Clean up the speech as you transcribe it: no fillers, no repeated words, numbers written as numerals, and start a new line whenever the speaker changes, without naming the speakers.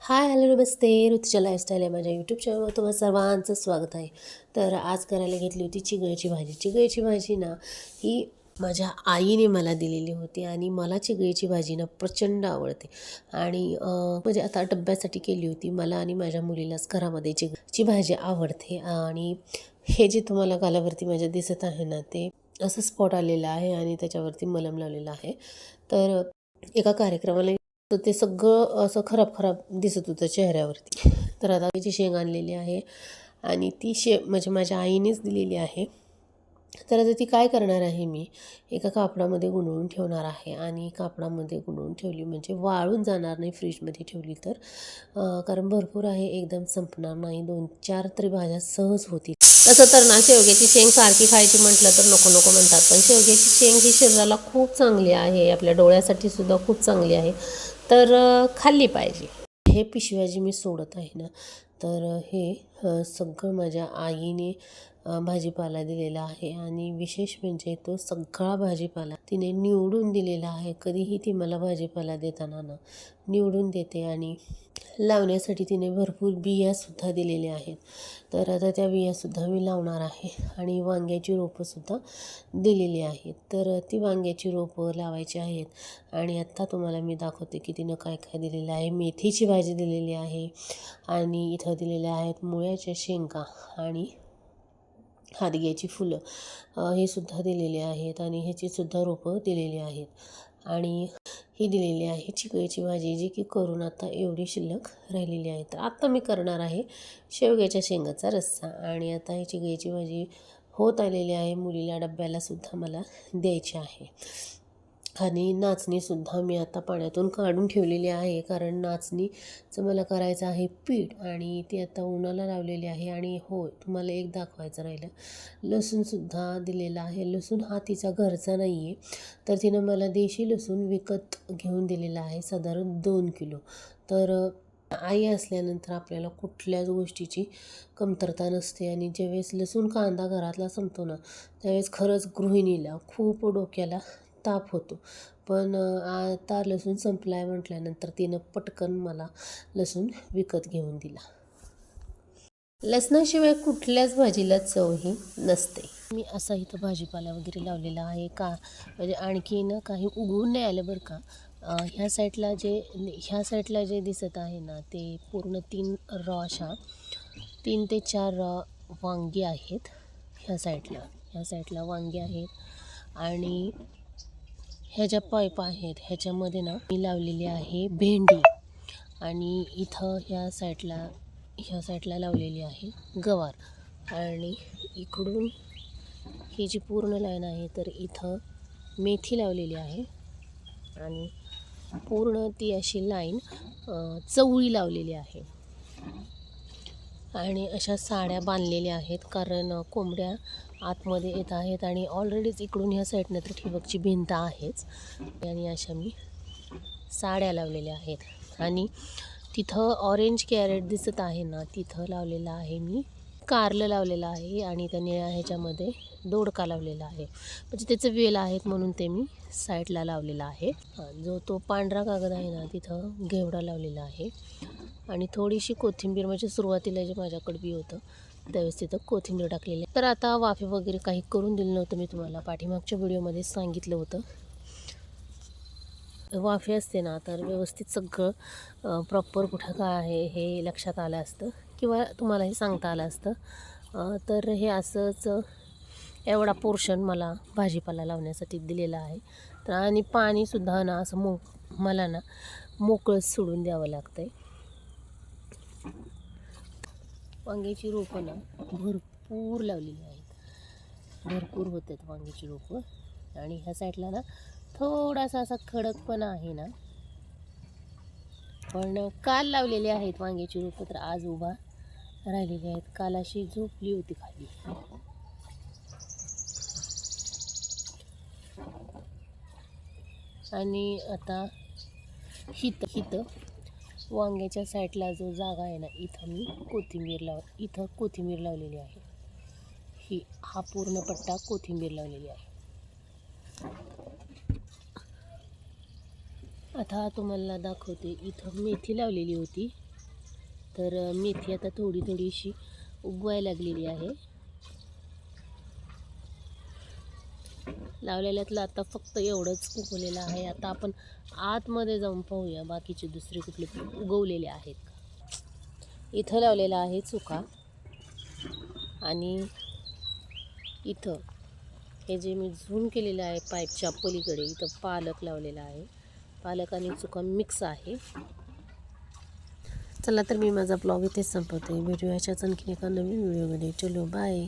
Hi hello नमस्ते. Rutuja lifestyle आहे माझ्या YouTube चॅनलवर तुम्हा सर्वांचं स्वागत आहे. तर आज करायला घेतली होती चिगळीची भाजी. चिगळीची भाजी ना ही माझ्या आईने मला दिलेली होती आणि मला चिगळीची भाजी ना प्रचंड आवडते. आणि म्हणजे आता डब्यासाठी केली होती. मला आणि माझ्या मुलीलाच घरामध्ये चिगळीची भाजी आवडते. आणि हे जे तुम्हाला गालावरती माझ्या दिसत आहे ना ते असं स्पॉट आलेलं आहे आणि त्याच्यावरती मलम लावलेलं आहे. तर एका कार्यक्रमाला तर ते सगळं असं खराब खराब दिसत होतं चेहऱ्यावरती. तर आता त्याची शेंग आणलेली आहे आणि ती म्हणजे माझ्या आईनेच दिलेली आहे. तर आता ती काय करणार आहे मी एका कापडामध्ये गुंडळून ठेवणार आहे. आणि कापडामध्ये गुंडळून ठेवली म्हणजे वाळून जाणार नाही फ्रीजमध्ये ठेवली तर. कारण भरपूर आहे, एकदम संपणार नाही, 2-4 तरी भाज्या सहज होतील. तसं तर ना शेवग्याची शेंग सारखी खायची म्हटलं तर नको नको म्हणतात, पण शेवग्याची शेंग ही शरीराला खूप चांगली आहे, आपल्या डोळ्यासाठी सुद्धा खूप चांगली आहे. तर खाल्ली पाहिजे. हे पिशव्या जी मी सोडत आहे ना, तर हे सगळं माझ्या आईने भाजीपाला दिलेला आहे. आणि विशेष म्हणजे तो सगळा भाजीपाला तिने निवडून दिलेला आहे. कधीही ती मला भाजीपाला देताना ना निवडून देते. आणि लावण्यासाठी तिने भरपूर बियासुद्धा दिलेल्या आहेत. तर आता त्या बियासुद्धा मी लावणार आहे. आणि वांग्याची रोपंसुद्धा दिलेली आहेत. तर ती वांग्याची रोपं लावायची आहेत. आणि आत्ता तुम्हाला मी दाखवते की तिनं काय काय दिलेलं आहे. मेथीची भाजी दिलेली आहे आणि इथं दिलेल्या आहेत मुळ्याच्या शेंगा आणि हादग्याची फुलं हे सुद्धा दिलेले आहेत. आणि ह्याचीसुद्धा रोपं दिलेली आहेत. आणि ही दिलेली आहे चिकळीची भाजी, जी की करून आता एवढी शिल्लक राहिलेली आहे. तर आत्ता मी करणार आहे शेवग्याच्या शेंगाचा रस्सा. आणि आता ही चिकळीची भाजी होत आलेली आहे. मुलीला डब्यालासुद्धा मला द्यायची आहे. आणि नाचणीसुद्धा मी आता पाण्यातून काढून ठेवलेली आहे, कारण नाचणीचं मला करायचं आहे पीठ. आणि ती आता उन्हाला लावलेली आहे. आणि हो, तुम्हाला एक दाखवायचं राहिलं, लसूणसुद्धा दिलेला आहे. लसूण हा तिचा घरचा नाही आहे, तर तिनं मला देशी लसूण विकत घेऊन दिलेला आहे, साधारण 2 किलो. तर आई असल्यानंतर आपल्याला कुठल्याच गोष्टीची कमतरता नसते. आणि ज्यावेळेस लसूण कांदा घरातला संपतो ना, त्यावेळेस खरंच गृहिणीला खूप डोक्याला ताप होतो. पण आता लसूण संपला आहे म्हटल्यानंतर तिनं पटकन मला लसूण विकत घेऊन दिला. लसणाशिवाय कुठल्याच भाजीला चवही नसते. मी असा इथं भाजीपाला वगैरे लावलेला आहे का, म्हणजे आणखीन काही उगवून नाही आलं बरं का. ह्या साईडला जे दिसत आहे ना ते पूर्ण 3 रॉ अशा 3 ते 4 रॉ वांगी आहेत. ह्या साईडला वांगी आहेत. आणि ह्या ज्या पाईप आहेत ह्याच्यामध्ये ना मी लावलेली आहे भेंडी. आणि इथं ह्या साईडला लावलेली आहे गवार. आणि इकडून ही जी पूर्ण लाईन आहे तर इथं मेथी लावलेली आहे. आणि पूर्ण ती अशी लाईन चवळी लावलेली आहे. आणि अशा साड्या बांधलेल्या आहेत, कारण कोंबड्या आतमध्ये येत आहेत. आणि ऑलरेडीच इकडून ह्या साईडनं तर ठिबकची भिंत आहेच. आणि अशा मी साड्या लावलेल्या आहेत. आणि तिथं ऑरेंज कॅरेट दिसत आहे ना, तिथं लावलेलं आहे मी कारलं लावलेलं आहे. आणि त्या निळ्या ह्याच्यामध्ये दोडका लावलेला आहे, म्हणजे त्याचं वेल आहेत म्हणून ते मी साईडला लावलेला आहे. जो तो पांढरा कागद आहे ना तिथं घेवडा लावलेला आहे. आणि थोडीशी कोथिंबीर, म्हणजे सुरुवातीला जे माझ्याकडे बी होतं त्यावेळेस तिथं कोथिंबीर टाकलेली आहे. तर आता वाफे वगैरे काही करून दिलं नव्हतं, मी तुम्हाला पाठीमागच्या व्हिडिओमध्ये सांगितलं होतं. वाफे असते ना तर व्यवस्थित सगळं प्रॉपर कुठं काय आहे हे लक्षात आलं असतं, किंवा तुम्हालाही सांगता आलं असतं. तर हे असंच एवढा पोर्शन मला भाजीपाला लावण्यासाठी दिलेला आहे. तर आणि पाणीसुद्धा ना असं मला ना मोकळंच सोडून द्यावं लागतं आहे. वांग्याची रोपं ना भरपूर लावलेली आहेत, भरपूर होतात वांग्याची रोपं. आणि ह्या साईडला ना थोडासा असा खडकपणा आहे ना, पण काल लावलेले आहेत वांग्याची रोपं, तर आज उभा राहिलेली आहेत. काल अशी झोपली होती खाली. आणि आता हिथं वांग्याच्या साईडला जो जागा आहे ना, इथं मी कोथिंबीर लावलेली आहे. हा पूर्ण पट्टा कोथिंबीर लावलेली आहे. आता तुम्हाला दाखवते, इथं मेथी लावलेली होती तर मेथी आता थोडी थोडीशी उगवायला लागलेली आहे. लावलेल्यातलं आता फक्त एवढंच उगवलेलं आहे. आता आपण आतमध्ये जाऊन पाहूया बाकीचे दुसरे कुठले उगवलेले आहेत का. इथं लावलेला आहे चुका, आणि इथं हे जे मी झूम केलेलं आहे पाईपच्या पलीकडे, इथं पालक लावलेला आहे. पालक आणि चुका मिक्स आहे. चला तर मी माझा ब्लॉग इथेच संपवते. भेटूयाच्याच आणखीन एका नवीन व्हिडिओमध्ये. चलो बाय.